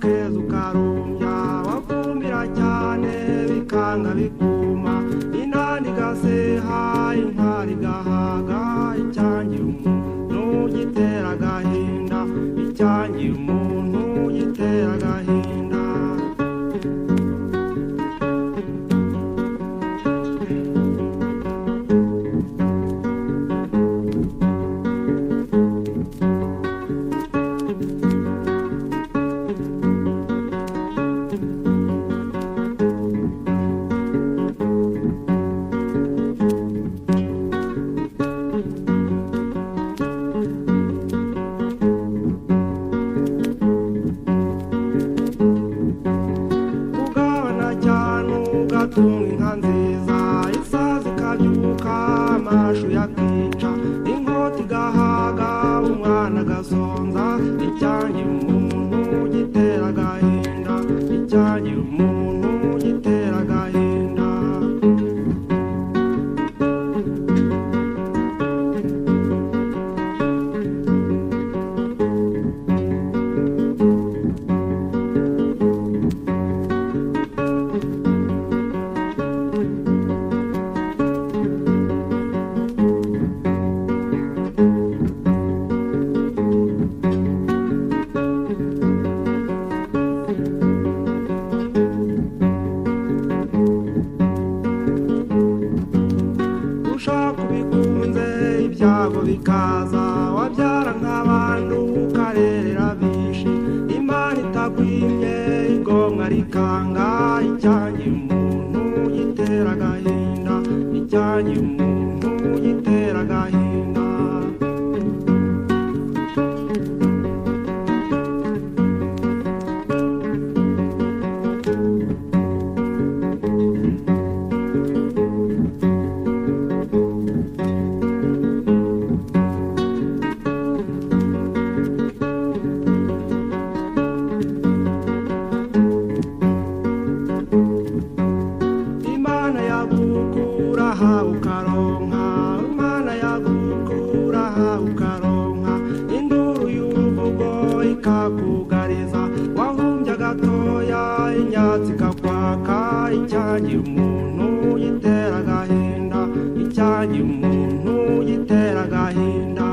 keza ukarumbya wavumira cyane bikanga bikuma inani gaseha intwari gahaga icyangiye umuntu gitera agahinda icyangiye umuntu gitera agahinda inka nziza isazi kabyuka amashu yakica inkota igahaga umwana gasonza icyangiye umuntu gitera agahinda icyangiye umuntu gitera agahinda ibyago bikaza wabyara nk'abantu ukarerera bishi imana itagwimye igomwa rikanga icyangiye umuntu gitera agahinda icyangiye umuntu gitera agahinda ukaronka imana yagukura ukaronka induru y'uruvugo ikakugariza wahumbya gatoya inyatsi kakwaka icyangiye umuntu gitera agahinda icyangiye umuntu gitera agahinda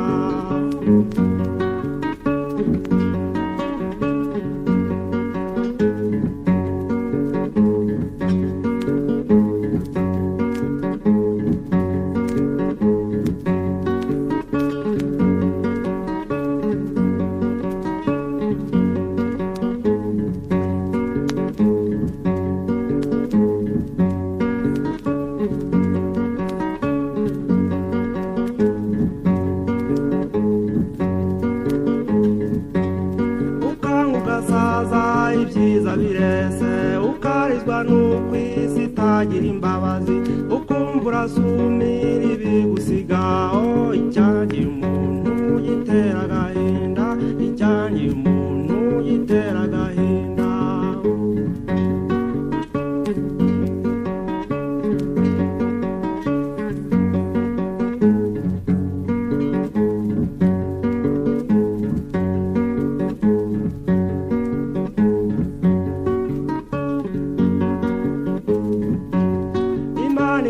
ibyiza birese ukarizwa n'ukwisi itagira imbabazi ukumva urasumira ibigusigaho icyangiye umuntu gitera agahinda icyangiye umuntu gitera agahinda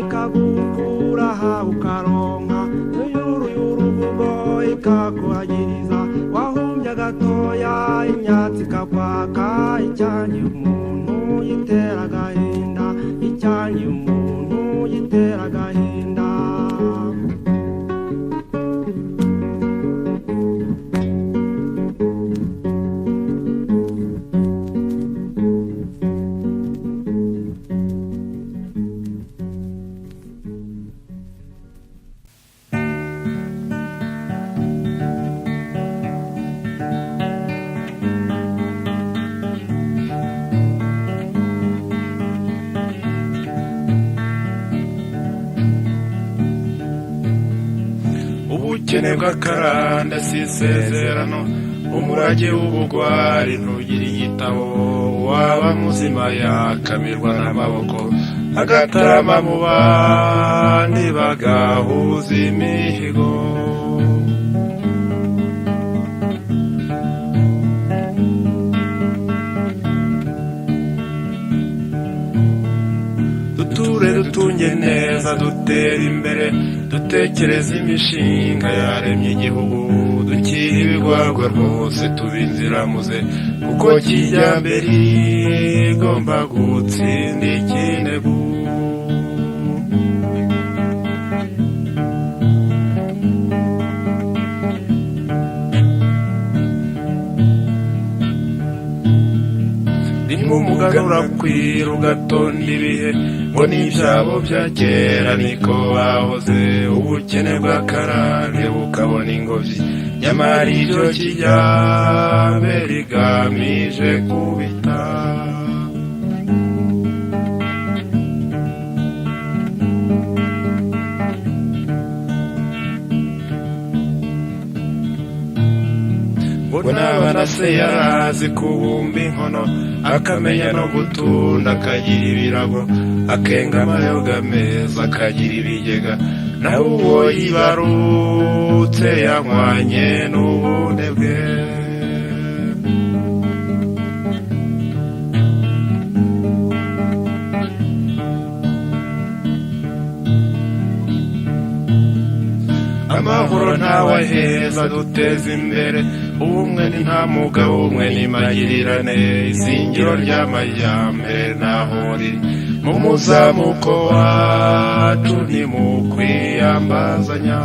ikagukura ukaronka n'iyuru y'uruvugo ikakuhagiriza wahumbya gatoya inyatsi kakwaka icyangiye umuntu gitera agahinda icyangiye umuntu gitera agahinda ubukene bw'akaranda si isezerano umurage w'ubugwari ntugira igitabo waba muzima yakamirwa n'amaboko agatarama mu bandi bagahuza imihigo dutera imbere dutekereza imishinga yaremye igihugu dukira ibigwagwa rwose tuba inziramuze kuko kijyambere igomba gutsinda ikinegu. Umuganura kwira ugatonda ibihe ngo n'ibyabo bya kera niko bahoze ubukene bw'akarande bukabona ingobyi nyamara iryo kijyambere rigamije kubita. ngo n'abana se yarazi kubumba inkono akamenya no gutunda akagira ibirago akenga amayoga meza akagira ibigega nawe uwo yibarutse yanywanye n'ubunebwe. amahoro ntawaheza duteza imbere ubumwe ni nta mugabo umwe n'imagirirane izingiro ry'amajyambere naho riri mu muzamuko wacu ni mu kwiyambazanya.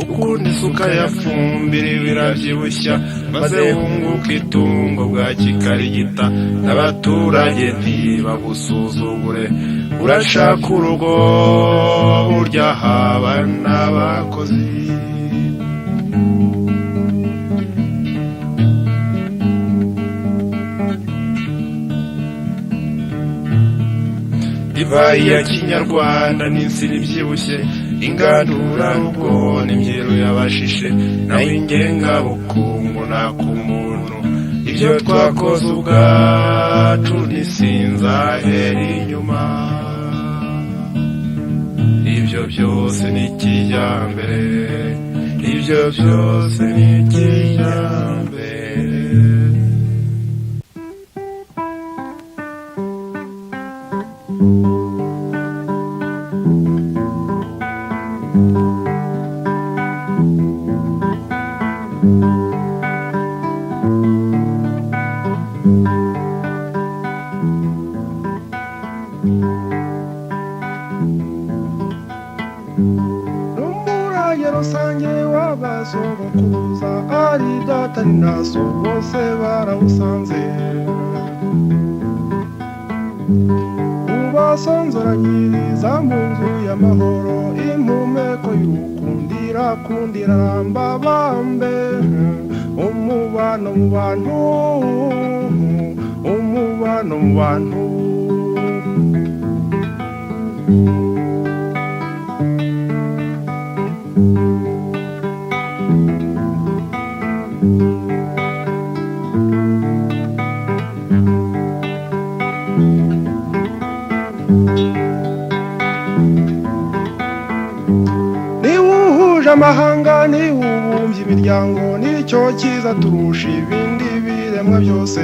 ukundi isuka yafumbira birabyibushya maze wunguka itungo bwa kikarigita n'abaturage ntibagusuzugure urashaka urugo burya haba n'abakozi. divayi ya kinyarwanda n'insina ibyibushye ingandura rugo n'imyeru y'abashishe naho ingengabukungu n'ak'umuntu ibyo twakoze ubwacu ntisinzahera inyuma. ibyo byose ni kijyambere, ibyo byose ni kijyambere. rusange w'abasogokuruza ari data ari na so bose barawusanze. ubasonzoranyiriza mu nzu y'amahoro impumeko y'ukundira kundira ramba bambe umubano mu bantu, umubano mu bantu. amahanga ni ubumbye imiryango nicyo cyiza turusha ibindi biremwa byose.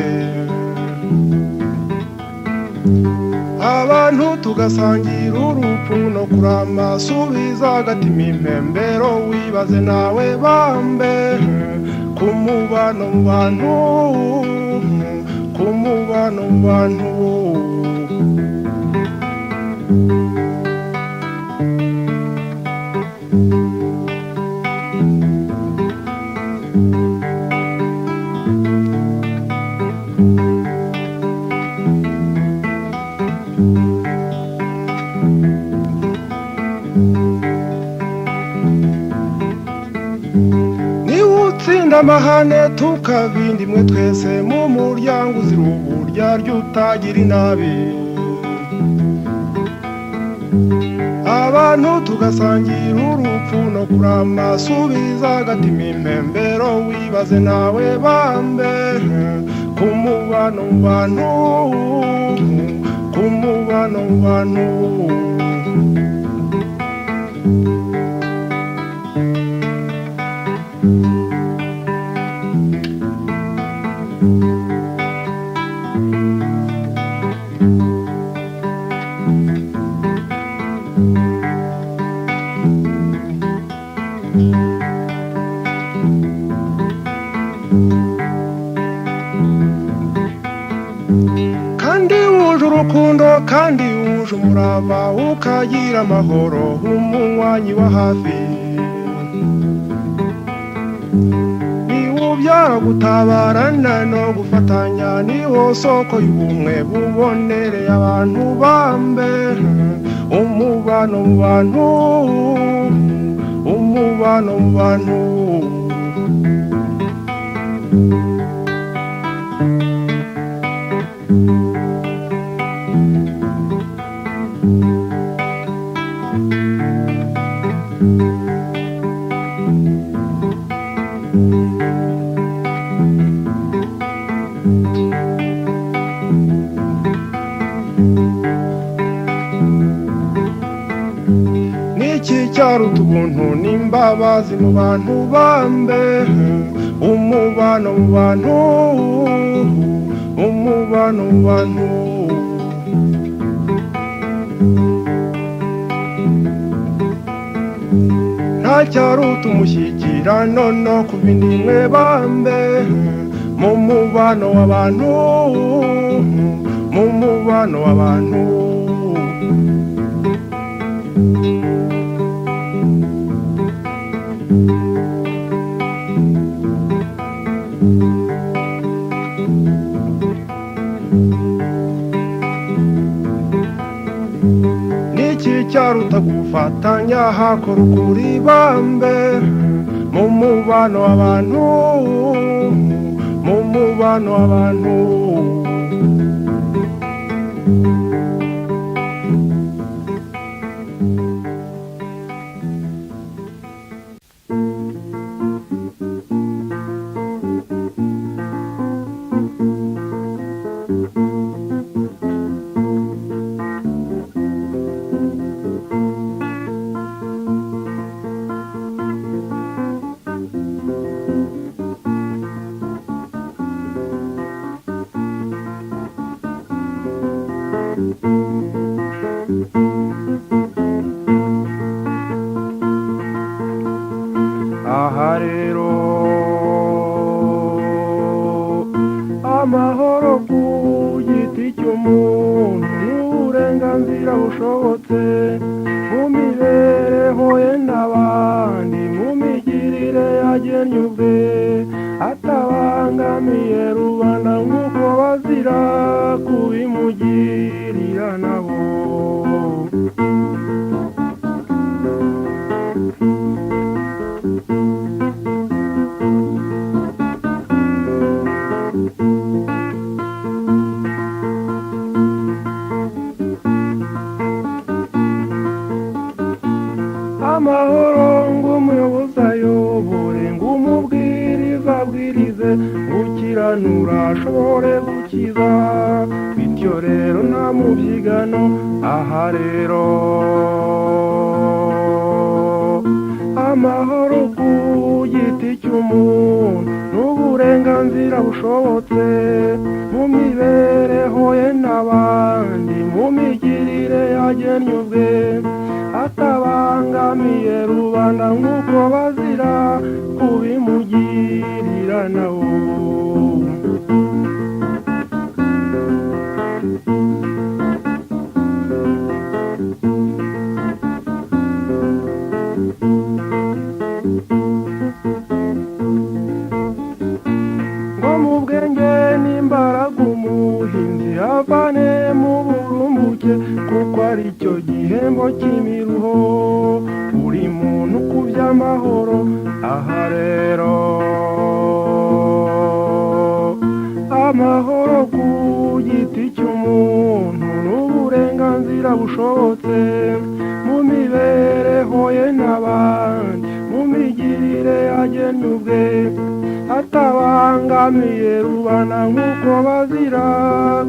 abantu tugasangira urupfu no kurama subiza agatima impembero wibaze nawe bambe ku mubano mu bantu, ku mubano mu bantu. amahane tukabindi mwe twese mu muryango uzira uburya ry'utagira inabi. abantu tugasangira urupfu no kurama subiza agatima impembero wibaze nawe bambe ku mubano mu bantu, ku mubano mu bantu. kandi wuje urukundo kandi wuje umurava ukagira amahoro umunywanyi wa hafi niwubyara gutabarana no gufatanya niwo soko y'ubumwe bubonereye abantu bambe umubano mu bantu umubano mu bantu niki cyaruta ubuntu n'imbabazi mu bantu bambe umubano mu bantu umubano mu bantu nta cyaruta umushyikirano no ku bindi mwe bambe mu mubano w'abantu mu mubano w'abantu niki cyaruta gufatanya hakora ukuri bambe mu mubano w'abantu mu mubano w'abantu aha rero amahoro ku giti cy'umuntu n'uburenganzira bushobotse mu mibereho ye n'abandi mu migirire yagennye ubwe atabangamiye rubanda nk'uko bazira kubimugirira nabo amahoro ng'umuyobozi ayobore ng'umubwiriza abwirize gukiranura ashobore gukiza bityo rero nta mubyigano aha rero amahoro ku giti cy'umuntu n'uburenganzira bushobotse mu mibereho ye n'abandi mu migirire yagennye ubwe atabangamiye rubanda nk'uko bazira kubimugirira nawo ngo mu bwenge n'imbaraga umuhinzi avane mu burumbuke kuko ari cyo gihembo cy'imiruho buri muntu ku by'amahoro aha rero amahoro ku giti cy'umuntu n'uburenganzira bushobotse mu mibereho ye n'abandi mu migirire yagennye ubwe atabangamiye rubanda nk'uko bazira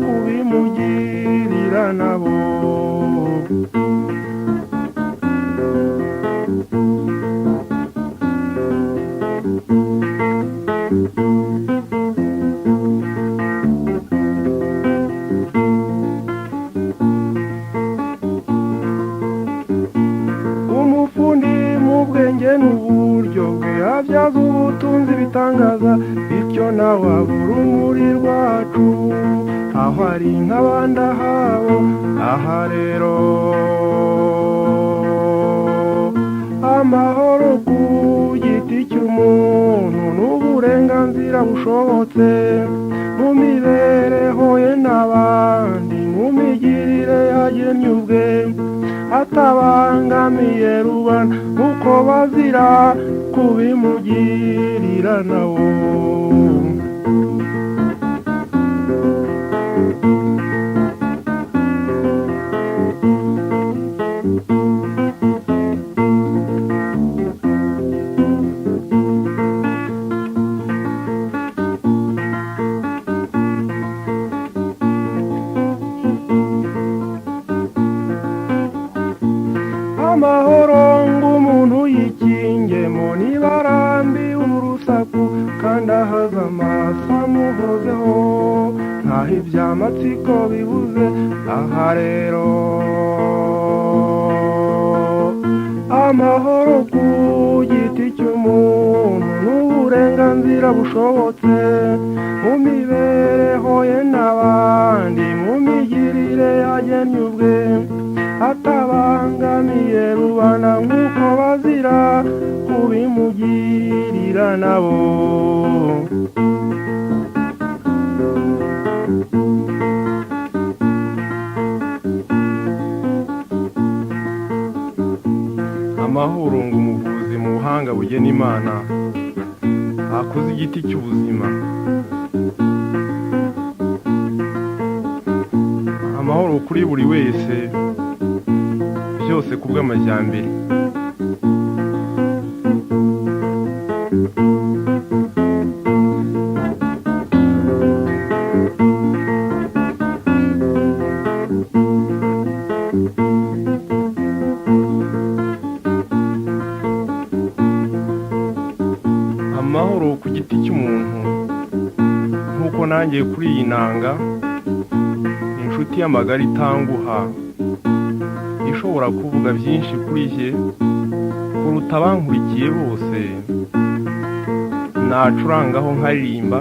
kubimugirira nabo tubyaze ubutunzi bitangaza bityo nawe aba urumuri rwacu aho ari nk'abandi ahabo aha rero amahoro ku giti cy'umuntu n'uburenganzira bushobotse mu mibereho ye n'abandi mu migirire yagennye ubwe atabangamiye rubanda uko bazira kubimugirira nawo amahoro ng'umuntu yikingemo nibarambi urusaku kandi ahaza amaso amuhozeho nkaho iby'amatsiko bibuze aha rero amahoro ku giti cy'umuntu n'uburenganzira bushobotse mu mibereho ye n'abandi mu migirire yagennye ubwe atabangamiye rubanda nk'uko bazira kubimugirira nabo amahoro ngo umuvuzi mu buhanga bugena imana akoze igiti cy'ubuzima amahoro kuri buri wese byose kubw'amajyambere amahoro ku giti cy'umuntu nk'uko nanjye kuri iyi nanga inshuti y'amagara itanguha ishobora kuvuga byinshi kuri jye kuruta abankurikiye bose nacurangaho nkaririmba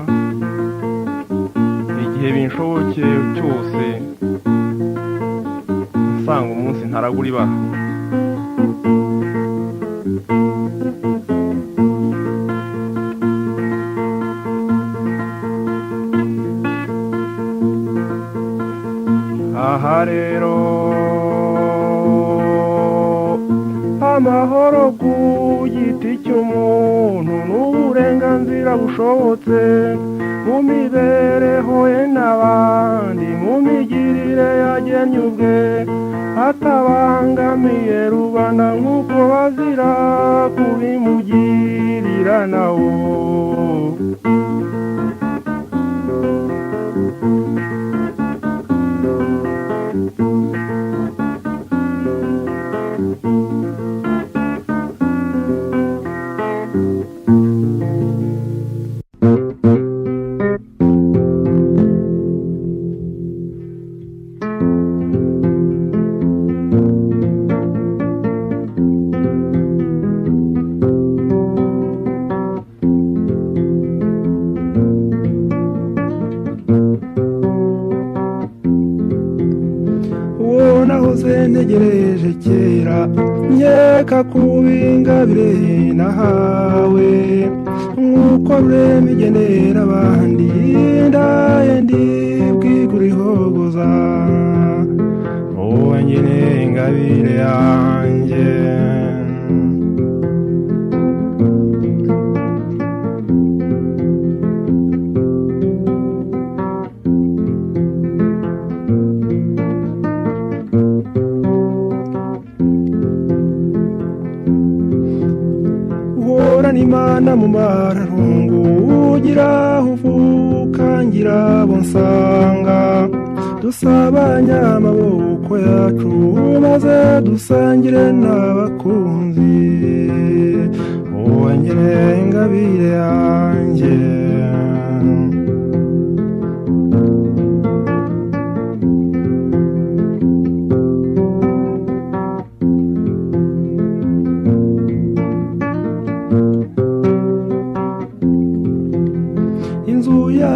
igihe binshobokeye cyose nsanga umunsi ntaragura ibaha aha rero amahoro ku giti cy'umuntu n'uburenganzira bushobotse mu mibereho ye n'abandi mu migirire yagennye ubwe atabangamiye rubanda nk'uko bazira kubimugirira nawo ntegereje kera nkeka kubingabire nahawe nk'uko rurema igenera abandi ndaye ndibwigura ihogoza wowe nyine ingabire yanjye imana mu mararungu ugira uvuka ngira abo nsanga dusabanya amaboko yacu maze dusangire n'abakunzi wowe nyine ingabire yanjye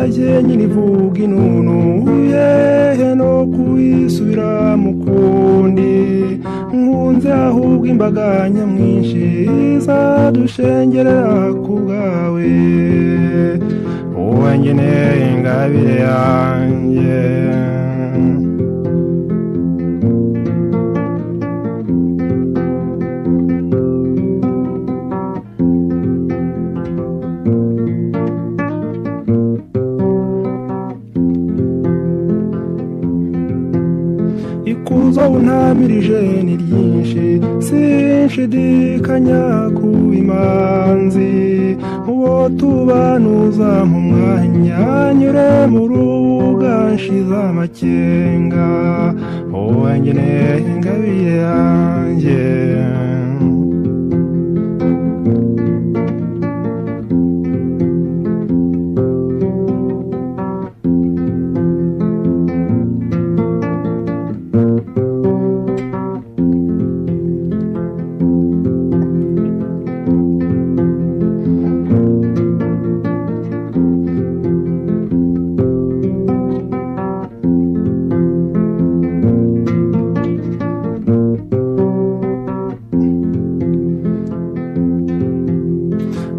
intashye nyine ivuga inunu yehe no kuyisubira mu kundi nkunze ahubwo imbaga nyamwinshi izadushengerera ku bwawe wowe ngeneye ingabire yanjye ikuzo untamirije ni ryinshi sinshidikanya ku imanzi uwo tubanuza mu mwanya nyure mu rubuga nshize amakenga wowe ngeneye ingabire yanjye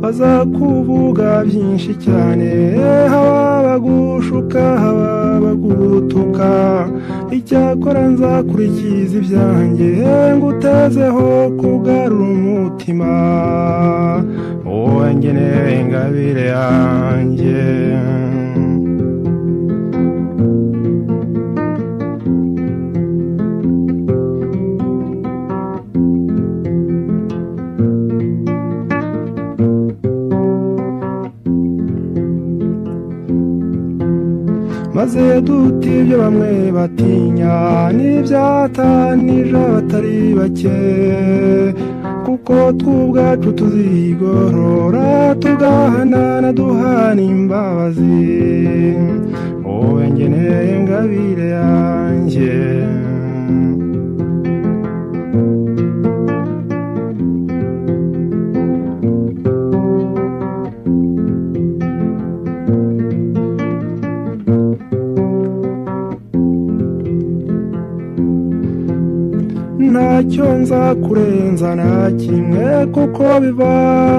baza kuvuga byinshi cyane haba bagushuka haba bagutuka icyakora nzakurikiza ibyanjye ngutezeho kugarura umutima wowe ngeneye ingabire yanjye maze duta ibyo bamwe batinya n'ibyatanije abatari bake kuko tw'ubwacu tuzigorora tugahanana duhana imbabazi wowe ngeneye ingabire yanjye ntacyo nzakurenza na kimwe kuko biva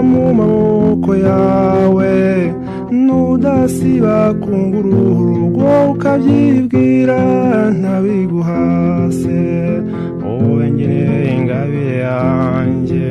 mu maboko yawe nudasiba kungura urugo ukabyibwira ntabiguhase wowe ngeneye ingabire yanjye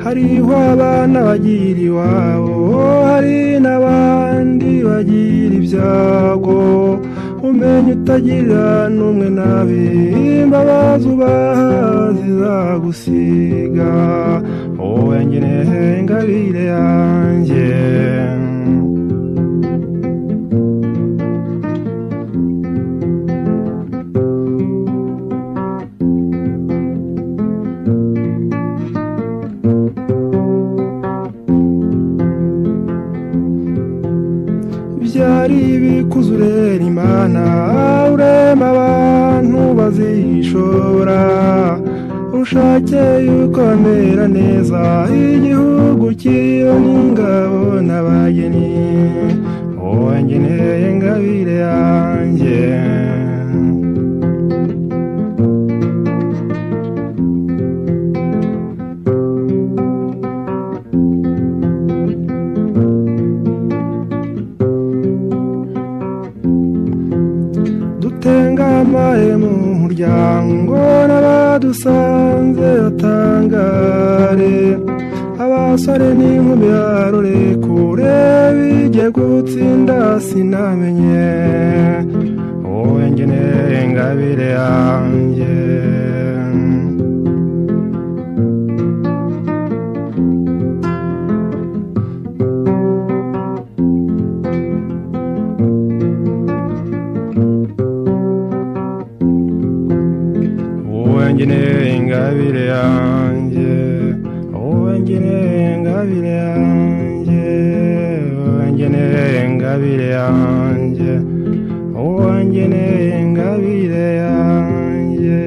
hariho abana bagira iwabo hari n'abandi bagira ibyago umenye utagira n'umwe nabi imbabazi ubaha zizagusiga wowe ngeneye ingabire yanjye byari bikuze urera imana urema abantu bazishora ushake yuko bamera neza igihugu kiriho n'ingabo n'abageni wowe ngeneye ingabire yanjye tengamaye mu muryango n'abadusanze batangare abasore n'inkumi barore kure bijye gutsinda sinamenye wowe ngeneye ingabire yanjye ngeneye ingabire yanjye ingabire yanjye, wangeneye ingabire yanjye, wangeneye ingabire yanjye.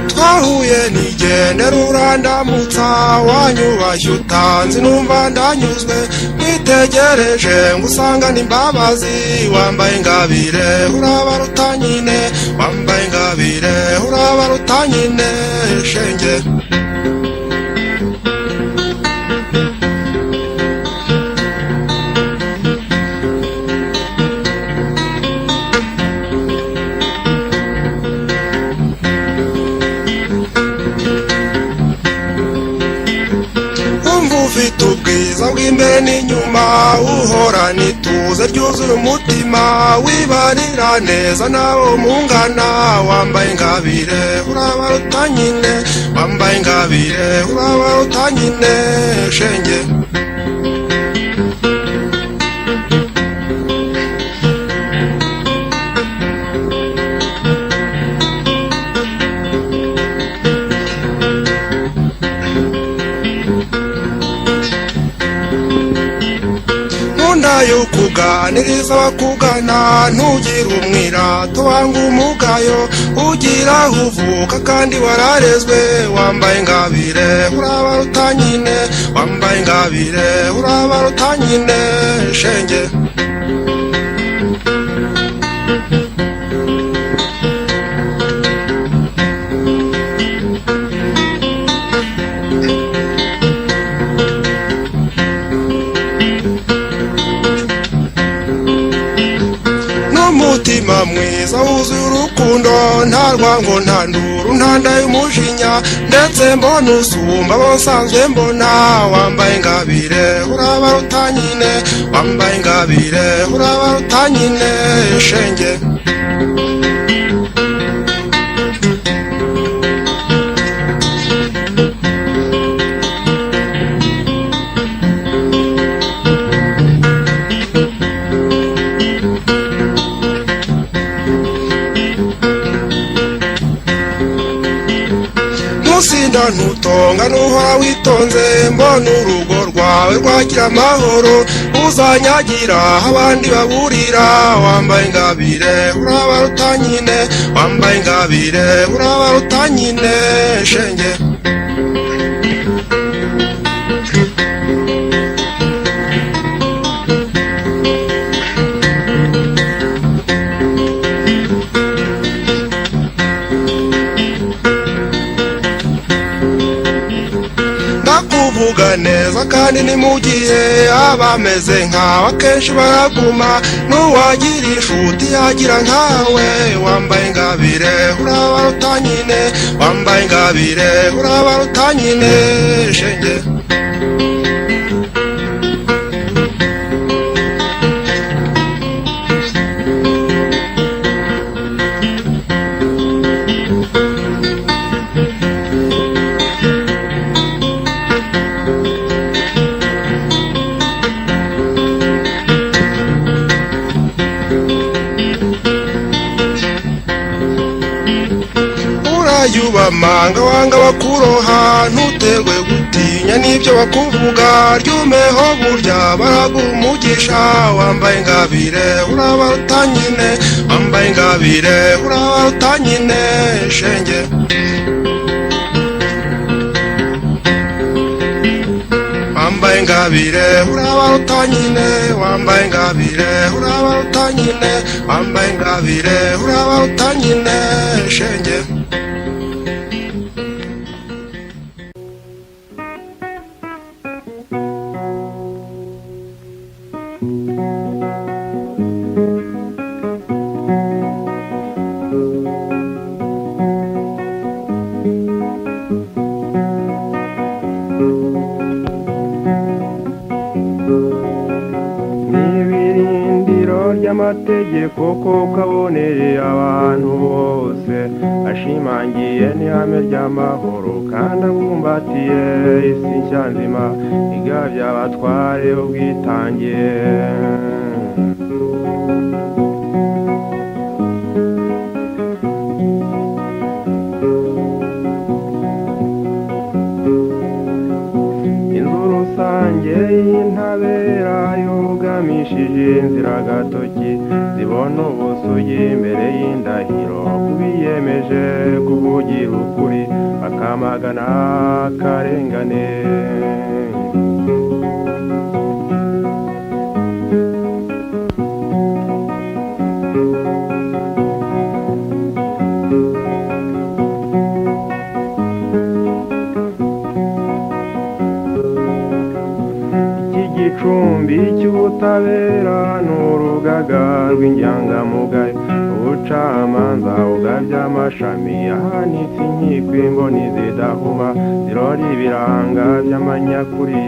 twahuye nigendera urandamutsa, wanyubashye utanzi numva ndanyuzwe, mwitegereje ngusangana imbabazi, wambaye ingabire urabaruta nyine, wambaye ingabire urabaruta nyine shenge. ufite ubwiza bw'imbere n'inyuma, uhorana ituze ryuzuye umutima, wibarira neza nawo mungana, wambaye ingabire urabaruta nyine, wambaye ingabire urabaruta nyine shenge. yukuganiriza bakugana, ntugire umwirato wanga umugayo, ugira aho uvuka kandi wararezwe, wambaye ingabire urabaruta nyine, wambaye ingabire urabaruta nyine shenge. umutima mwiza wuzuye urukundo, nta rwango nta nduru nta nda y'umujinya, ndetse mbona usumba abo nsanzwe mbona, wambaye ingabire urabaruta nyine, wambaye ingabire urabaruta nyine shenge. Nusinda ntutonga nuhora witonze, mbona urugo rwawe rwagira amahoro, uzanyagira abandi baburira, wambaye ingabire urabaruta nyine, wambaye ingabire urabaruta nyine shenge. kuvuga neza kandi ni mu gihe, abameze nkawe akenshi baraguma, n'uwagira inshuti yagira nkawe, wambaye ingabire urabaruta nyine, wambaye ingabire urabaruta nyine shenge. yubamanga wanga bakuroha, ntuterwe gutinya n'ibyo bakuvuga, ryumeho burya baragumugisha, wambaye ingabire urabaruta nyine, wambaye ingabire urabaruta nyine shenge. wambaye ingabire urabaruta nyine, wambaye ingabire urabaruta nyine, wambaye ingabire urabaruta nyine shenge. n'ibirindiro ry'amategeko koko kaboneye abantu bose ashimangiye n'ihame ry'amahoro kandi abumbatiye isi nshya nzima igabye abatware ubwitangiye y'intabera yugamishije inzira gatoki zibona ubusugi imbere y'indahiro kubiyemeje kuvugira ukuri bakamagana akarengane igicumbi cy'ubutabera n'urugaga rw'inyangamugayo ubucamanza bugabye amashami ahanitse inkiko imboni zidahuma zirora ibiranga by'amanyakuri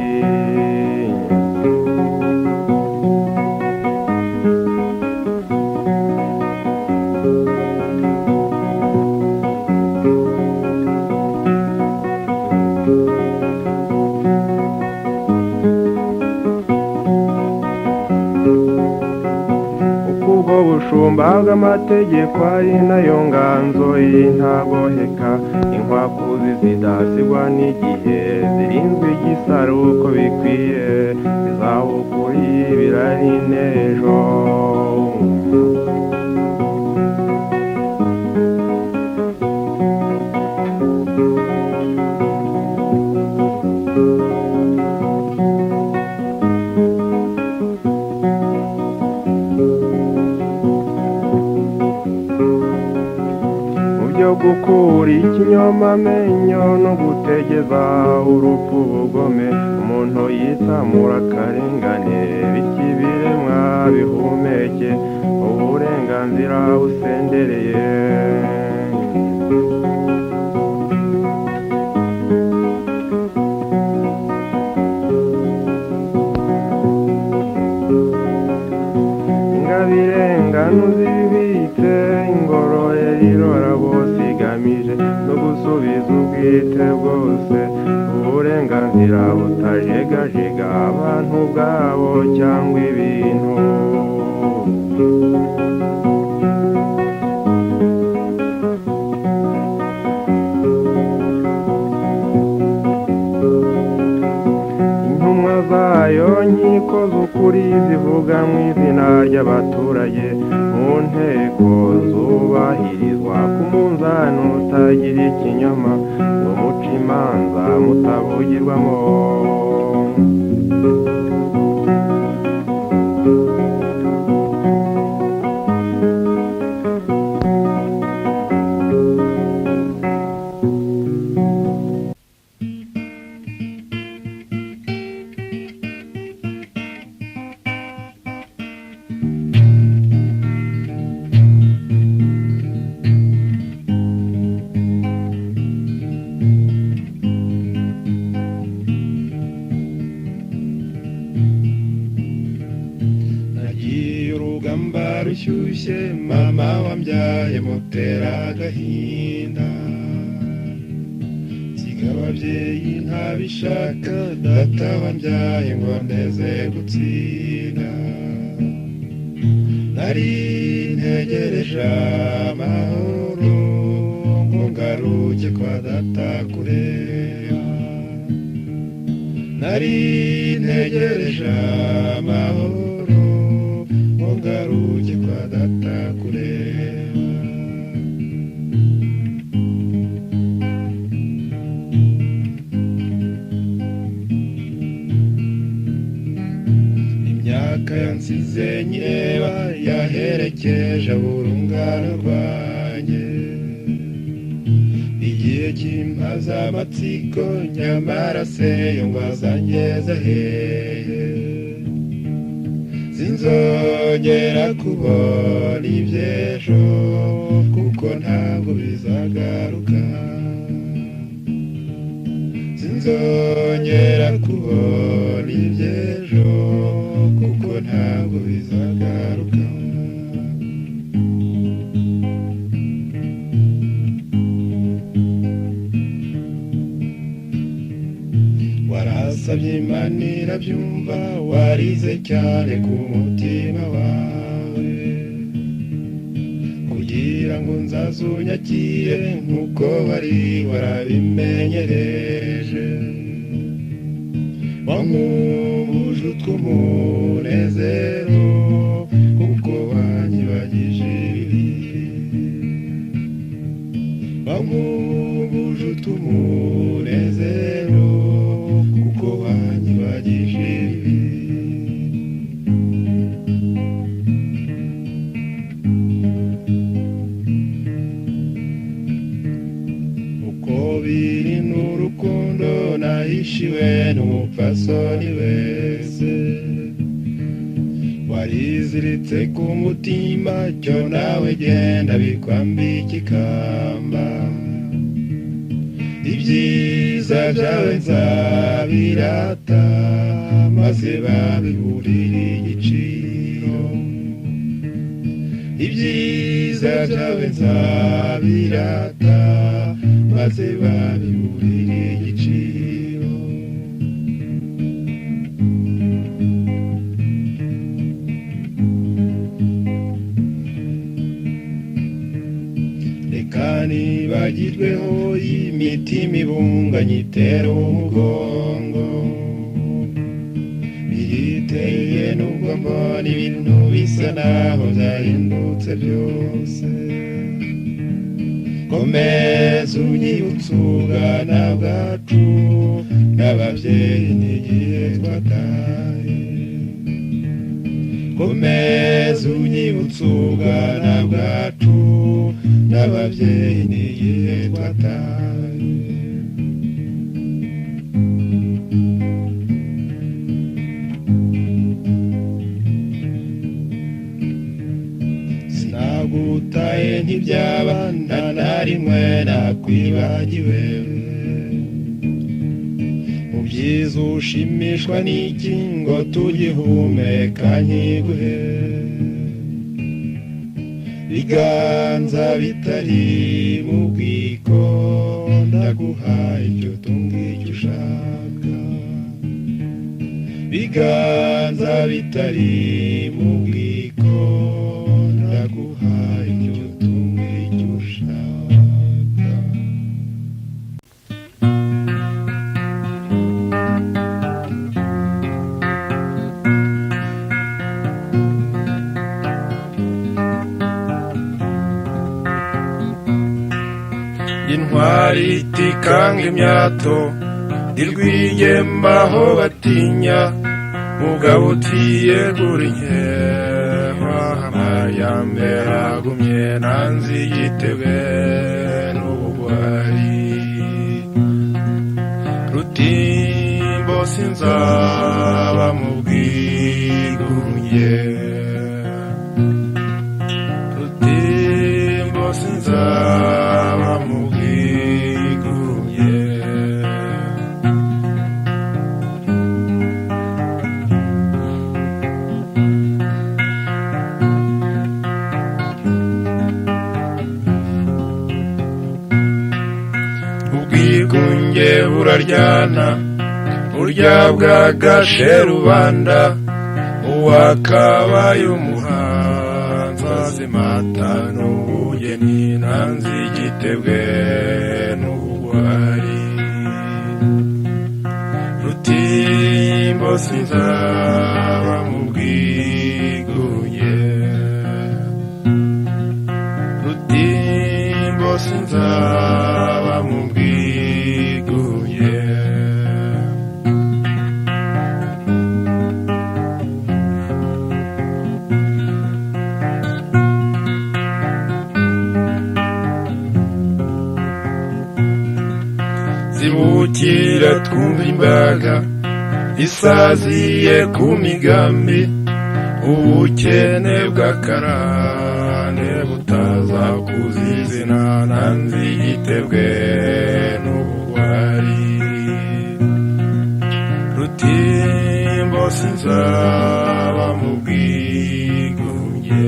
ubushumba bw'amategeko ari nayo nganzo y'intagoheka inkwakuzi zidasigwa n'igihe zirinzwe igisaro uko bikwiye izabukuri birari n'ejo gukura ikinyoma amenyo no gutegeza urupfu ubugome umuntu yisamura akarengane bityo ibiremwa bihumeke uburenganzira busendereye ingabirengano zibitse ingororero irora bose igamije no gusubiza ubwite bwose uburenganzira butajegajega abantu ubwabo cyangwa ibintu intumwa zayo nkiko z'ukuri zivuga mu izina ry'abaturage mu nteko zubahirizwa ku munzani utagira ikinyoma ngo muce imanza mutabugirwamo rushyushye mama wambyaye mutera agahinda nsiga ababyeyi ntabishaka data wambyaye ngo ndeze gutsinda nari ntegereje amahoro ngo ngaruke kwa data kureba nari ntegereje amahoro ngaruke kwa data kureba imyaka yansize nyireba yaherekeje urungano rwanjye igihe kimpaza amatsiko nyamara se yo ngo azangeze hehe sinzongera kubona iby'ejo kuko ntabwo bizagaruka sinzongera kubona iby'ejo kuko ntabwo bizagaruka wasabye Imana irabyumva warize cyane ku mutima wawe kugira ngo nzazunyakire nk'uko wari warabimenyereje wankubuje utw'umunezero kuko wanyibagije ibibi wankubuje utw'umunezero kuko wanyibagije ibibi uko biri n'urukundo nahishiwe n'umupfasoni wese wariziritse ku mutima cyo nawe genda bikwambika ikamba ibyiza byawe nzabirata maze babiburire igiciro ibyiza byawe nzabirata maze babiburire igiciro reka nibagirweho imitima ibunganye itera umugongo biriteye nubwo mbona ibintu bisa naho byahindutse byose komeza unyibutse ubwana bwacu n'ababyeyi n'igihe twataye komeza unyibutse ubwana bwacu n'ababyeyi n'igihe twataye sinagutaye ntibyaba nta na rimwe nakwibagiwe mu byiza ushimishwa n'iki ngo tugihumeka nkiguhe biganza bitari mu bwiko ndaguhaye icyo tunga icyo ushaka biganza bitari mu bwiko ndaguhaye icyo tunga icyo ushaka intwari itikanga imyato irwiyemba aho batinya mugabo utiyegura inkema amayambere agumye nanzi yitebwe n'ubugwari rutimbo sinzaba mu bwigunge rutimbo sinzaba mu ubwigunge buraryana burya bwagashe rubanda uwakabaye umuhanzi azimata n'ubugeni nanzi igitebwe n'ubugwari rutimbo sinzaba mu bwigunge rutimbo sinzaba mu bwigunge zibukira twumva imbaga isaziye ku migambi ubukene bw'akarande butaza kuzizina nanzi igitebwe n'ubugwari rutimbo sinzaba mu bwigunge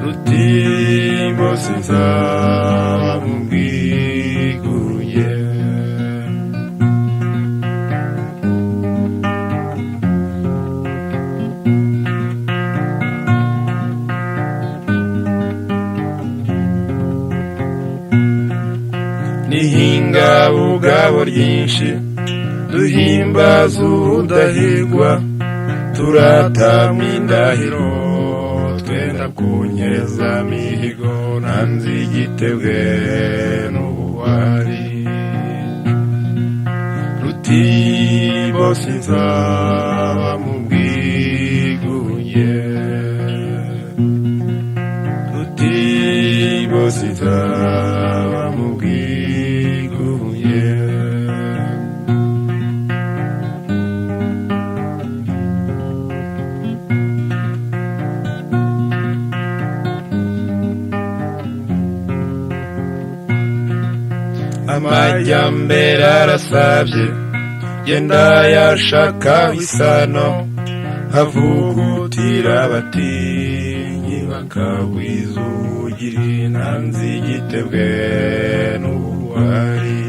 rutimbo sinzaba mu bwigunge ihinga bugabo ryinshi duhimbaza ubudahigwa turatamya indahiro twenda kunyeza mihigo nanzi igitebwe n'ubuwari Rutimbo sinzaba mu bwigunge Rutimbo sinzaba mu bwigunge amajyambere arasabye genda yashaka isano havugutira abatinyi bakagwiza ubugiri nanzi igitebwe n'ubuwari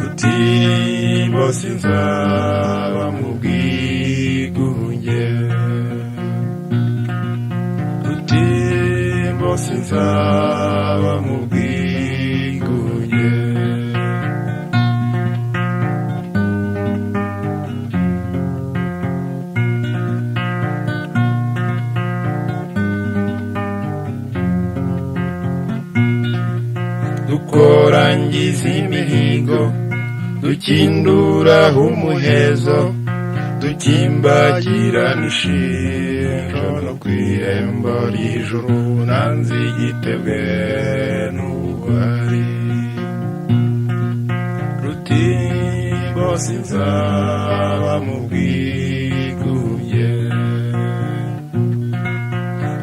Rutimbo sinzaba mu bwigunge Rutimbo sinzaba mu bwigunge dukorangiza imihigo dukinduraho umuhezo dukimbagirana ishinjo no kw'irembo ry'ijuru nanzi igitebwe n'ubugwari Rutimbo sinzaba mu bwigunge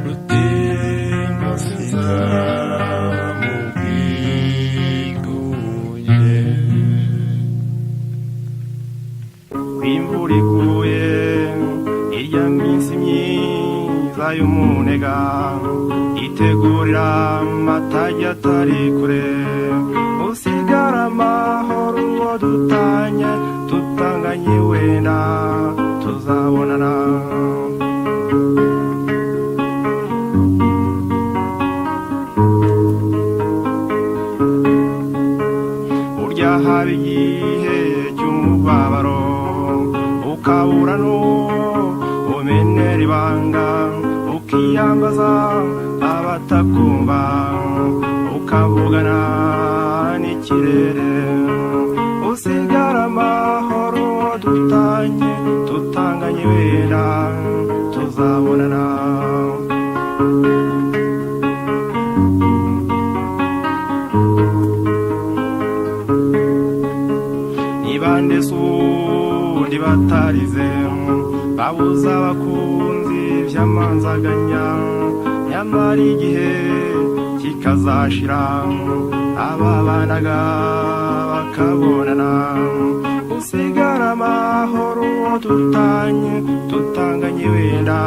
Rutimbo sinzaba mu bwigunge imvura iguye irya minsi myiza y'umunega itegurira amatage atari kure usigara amahoro uwo dutanye tutanganye wenda tuzabonana burya haba igihe cy'umubabaro ukabura n'umenera ibanga ukiyambaza abatakumva ukavugana n'ikirere usigara amahoro dutanye tutanganye wenda tuzabonana nibande sundi batarize babuza abakunzi vy'amanzaganya nyamara igihe kikazashira ababanaga bakabonana usigara amahoro tutanye tutanganye wenda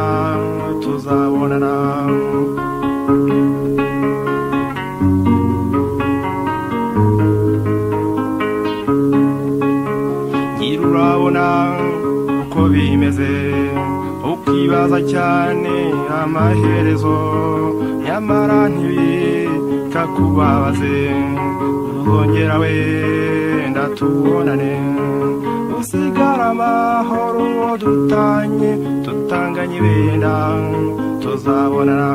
tuzabonana urabona uko bimeze ukibaza cyane amaherezo nyamara ntibikakubabaze uzongera wenda tubonane usigara amahoro dutanye tutanganye wenda tuzabonana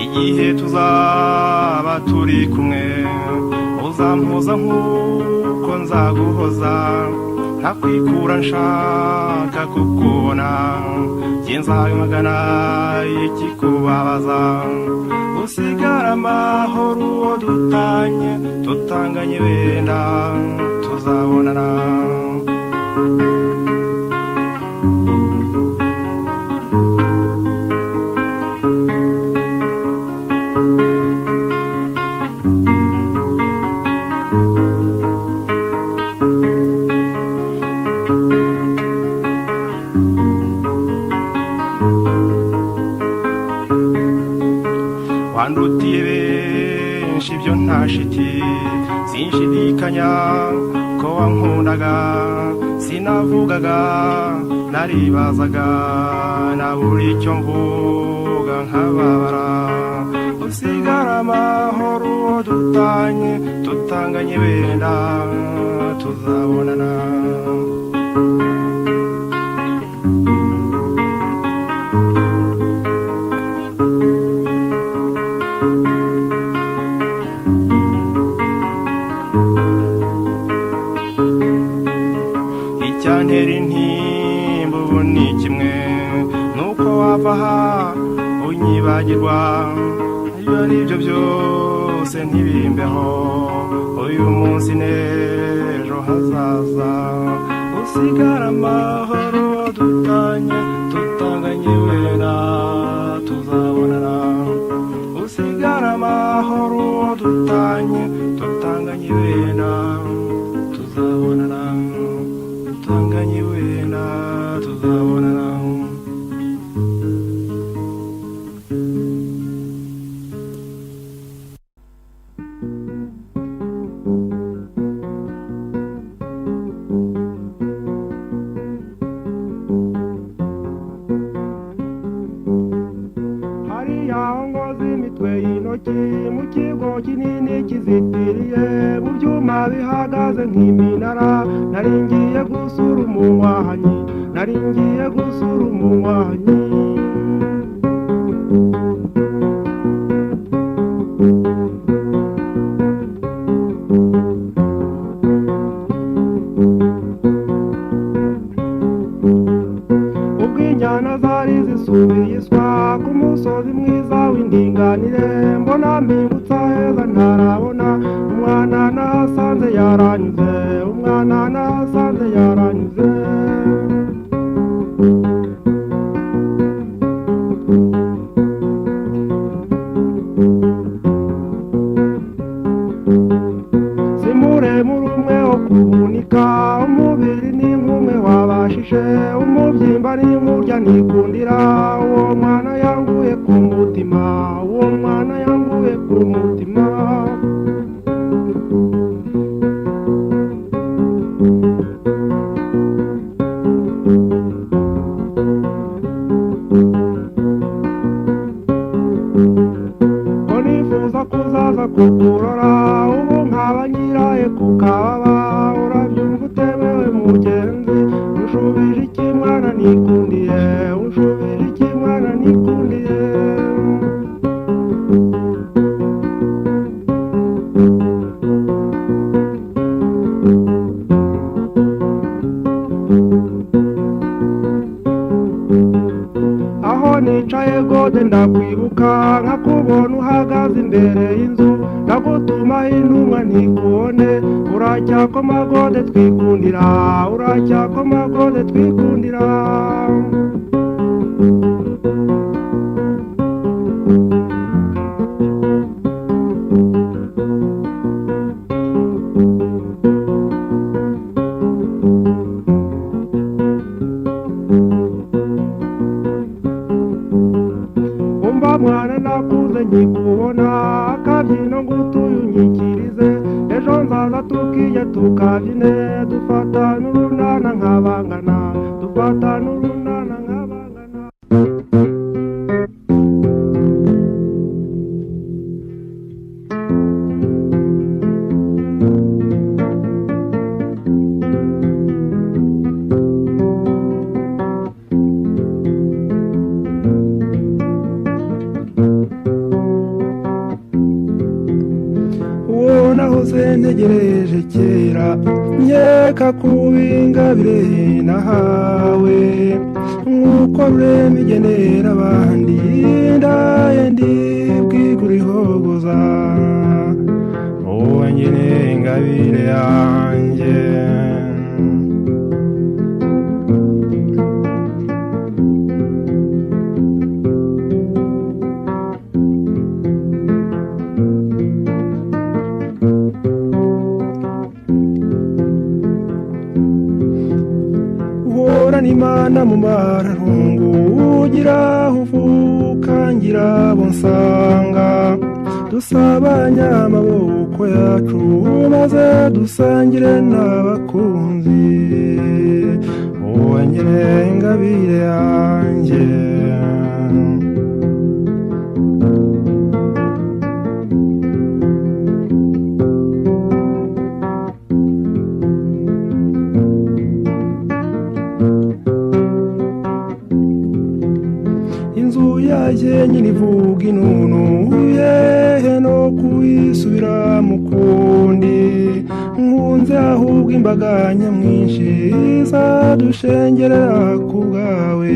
igihe tuzaba turi kumwe uzampoza nk'uko nzaguhoza ntakwikura nshaka kukubona nzabimagana ikikubabaza usigara amahoro uwo dutanye tutanganye wenda tuzabonana wandutiye benshi ibyo nta shiti sinshidikanya ko wankundaga sinavugaga naribazaga nabura icyo mvuga nkababara usigara amahoro tutanganye wenda tuzabonana icyantera intimba ubu ni kimwe nuko wava aha unyibagirwa ibyo ari byo byose ntibimbeho uyu munsi n'ejo hazaza usigara amahoro tutanganye wenda tuzabonana usigara amahoro tutanganye wenda tuzabonana tutanganye wenda tuzabonana mu kigo kinini kizitiriye mu byuma bihagaze nk'iminara naringiye gusura umunywanyi ubw'inyana zari zisubiye iswa ku musozi mwiza w'indinganire mbona mbibutsa heza ntarabona umwana nahasanze yaranyuze simuremure umwe wo kuvunika umubiri ni nk'umwe wabashije umubyimba ni nk'urya nikundira uwo mwana yanguye ku mutima ko nifuza kuzaza kukurora ubu nkaba nyiraye kukababa urabyumva utemewe mugenzi unshubije iki mwana nikundiye aho nicaye gode ndakwibuka nkakubona uhagaze imbere y'inzu ndagutuma intumwa ntikubone uracyakoma gode twikundira mwana nakuze nkikubona akabyino ngutuye unyikirize ejo nzaza tukiye tukabyine dufatane urunana nk'abangana nahoze ntegereje kera nkeka kubingabire nahawe nk'uko rurema igenera abandi ndaye ndibwigurihogoza wowe nyine ingabire yanjye Imana mu mararungu ugira uvuka ngira bonsanga dusabanye amaboko yacu maze dusangire n'abakunzi wongere ingabire yanjye inzu yaje nyine ivuga inunu yehe no kuyisubira mu kundi nkunze ahubwo imbaga nyamwinshi izadushengerera ku bwawe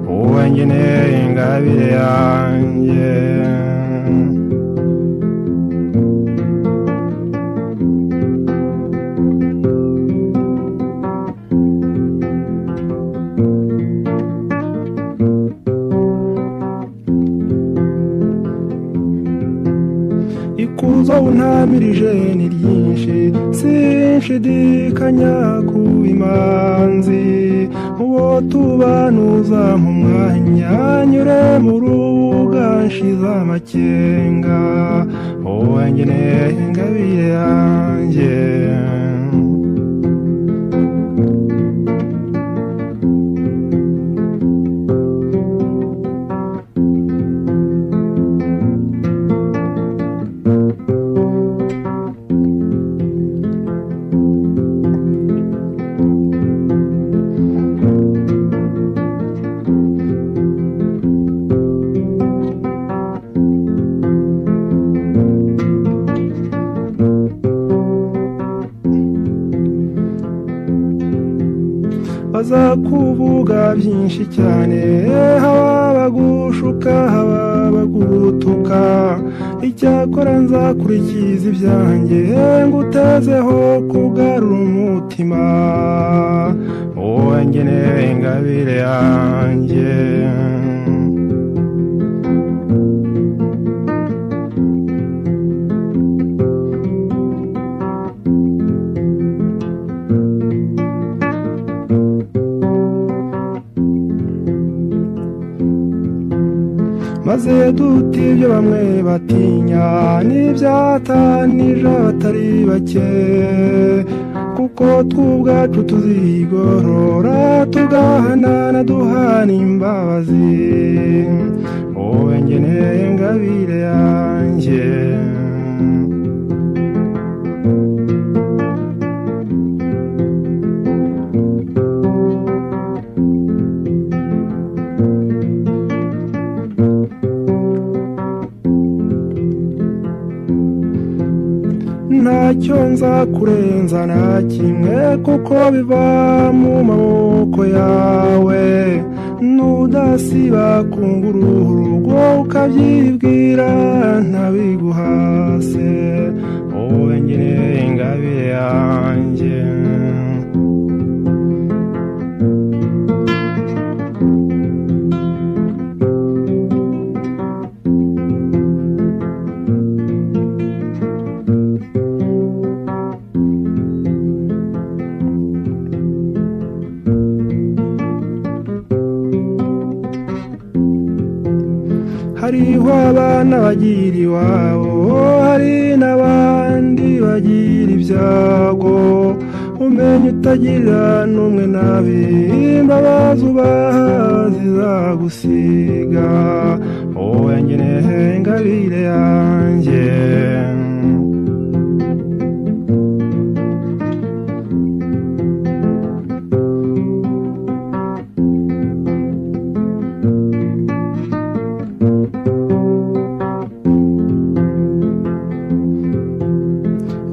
wowe ngeneye ingabire yanjye ikuzo untamirije ni ryinshi sinshidikanya ku imanzi uwo tubanuza mu mwanya nyure mu rubuga nshize amakenga wowe ngeneye ingabire yanjye baza kuvuga byinshi cyane haba bagushuka haba bagutuka icyakora nzakurikiza ibyanjye ngutezeho kugarura umutima wowe ngeneye ingabire yanjye maze duti ibyo bamwe batinya n'ibyatanije abatari bake kuko tw'ubwacu tuzigorora tugahanana duhana imbabazi wowe ngeneye ingabire yanjye ntacyo nzakurenza na kimwe kuko biva mu maboko yawe nudasiba kungura urugo ukabyibwira ntabiguhase wowe ngeneye ingabire yanjye hariho abana bagira iwabo hari n'abandi bagira ibyago umenye utagira n'umwe nabi imbabazi ubaha zizagusiga wowe ngeneye ingabire yanjye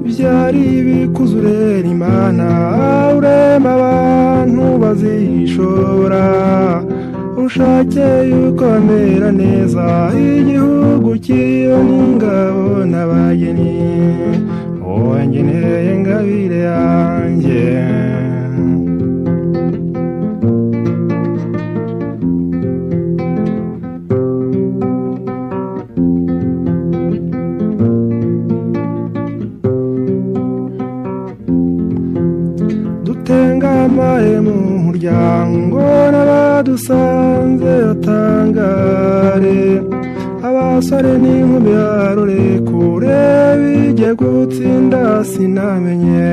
byari bikuzurera imana urema abantu bazishora ushake yuko bamera neza igihugu kiyo n'ingabo n'abageni wowe ngeneye ingabire yanjye tengamaye mu muryango n'abadusanze batangare abasore n'inkumi yarore kure bijye gutsinda sinamenye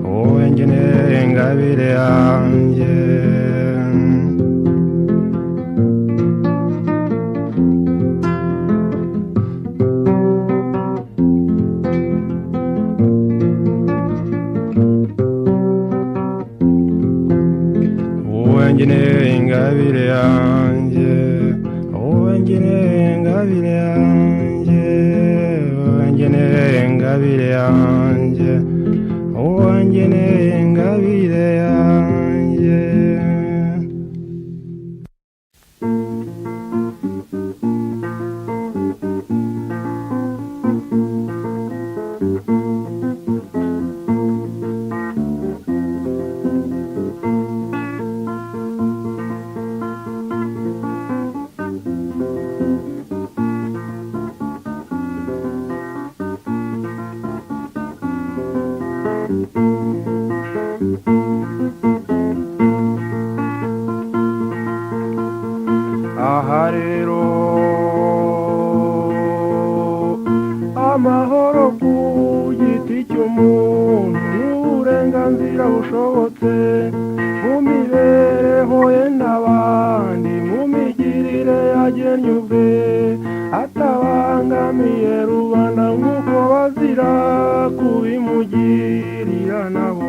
wowe ngene ingabire yanjye ngine ingabire yanjye wowe ngine ingabire yanjye wowe ngine ingabire yanjye wowe ngine ingabire yanjye aha rero amahoro ku giti cy'umuntu n'uburenganzira bushobotse mu mibereho ye n'abandi mu migirire yagennye ubwe atabangamiye rubanda nk'uko bazira kubimugirira nabo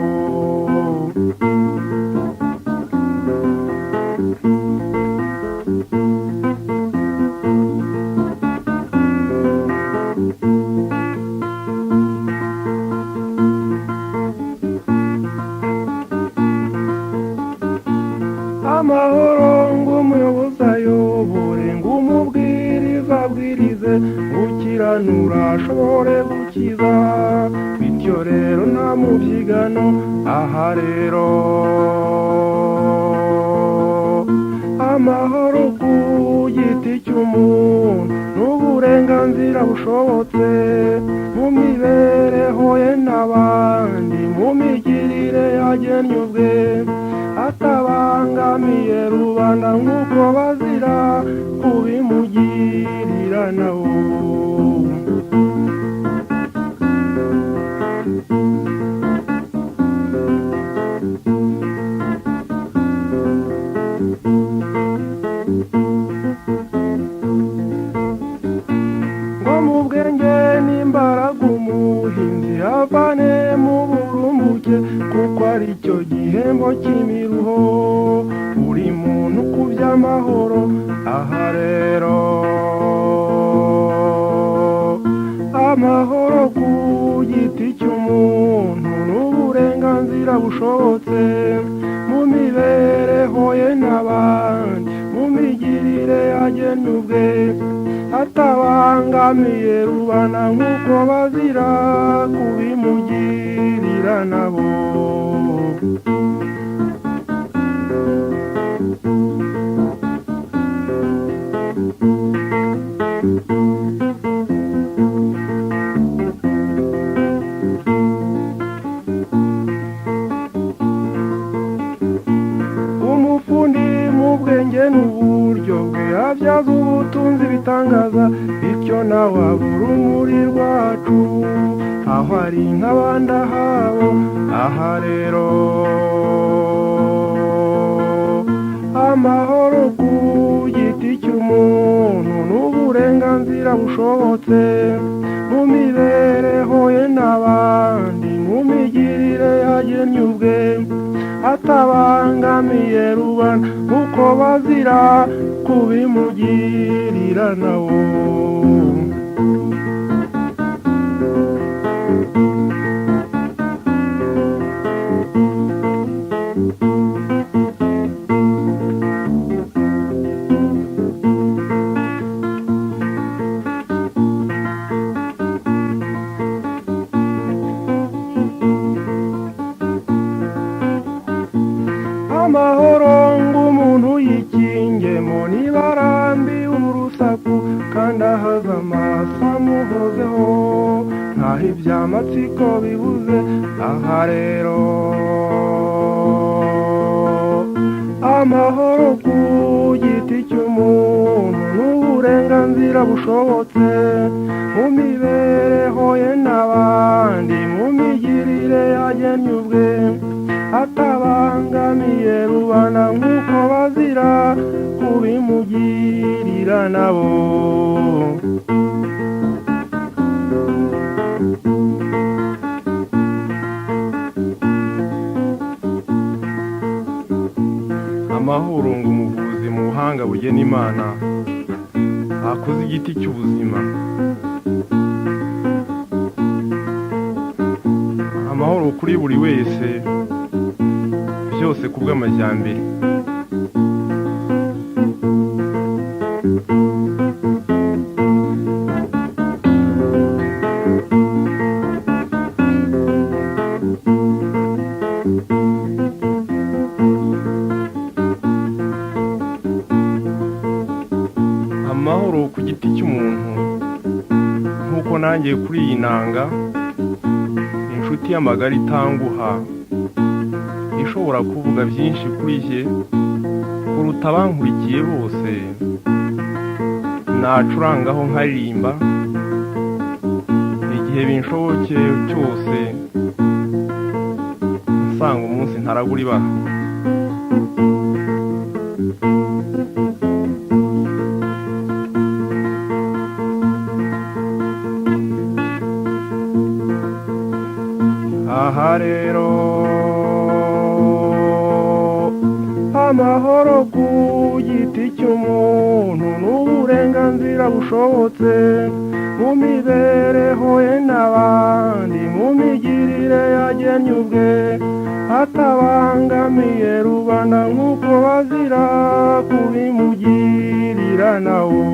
amahoro ng'umuyobozi ayobore ng'umubwiriza abwirize gukiranura ashobore gukiza bityo rero nta mubyigano aha rero amahoro ku giti cy'umuntu n'uburenganzira bushobotse mu mibereho ye n'abandi mu migirire yagennye ubwe atabangamiye rubanda nk'uko bazira kubimugirira nawo ngo mu bwenge n'imbaraga umuhinzi avane mu burumbuke kuko ari cyo gihembo cy'imiruho buri muntu ku by'amahoro aha rero amahoro ku giti cy'umuntu n'uburenganzira bushobotse mu mibereho ye n'abandi mu migirire yagennye ubwe atabangamiye rubanda nk'uko bazira kubimugirira nabo umufundi mu bwenge n'uburyo bwe abyaza ubutunzi bitangaza bityo nawe abura urumuri rwacu aho ari nk'abandi ahabo aha rero amahoro ku giti cy'umuntu n'uburenganzira bushobotse mu mibereho ye n'abandi mu migirire yagennye ubwe atabangamiye rubanda nk'uko bazira kubimugirira nawo amahoro ng'umuntu yikingemo nibarambi urusaku kandi ahaza amaso amuhozeho nkaho iby'amatsiko bibuze aha rero amahoro ku giti cy'umuntu n'uburenganzira uburenganzira bushobotse mu mibereho ye n'abandi mu migirire yagennye ubwe atabangamiye rubanda nk'uko bazira kubimugirira nabo. Amahoro ngo umuvuzi mu buhanga bugena Imana akoze igiti cy'ubuzima. Amahoro kuri buri wese, byose kubw'amajyambere. Amahoro ku giti cy'umuntu, nk'uko nanjye kuri iyi nanga inshuti y'amagara itanguha ishobora kuvuga byinshi kuri jye kuruta abankurikiye bose. Nacurangaho nkaririmba igihe binshobokeye cyose, nsanga umunsi ntaragura ibaha. Aha rero amahoro ku giti cy'umuntu n'uburenganzira bushobotse mu mibereho ye n'abandi mu migirire yagennye ubwe atabangamiye rubanda nk'uko bazira kubimugirira nawo.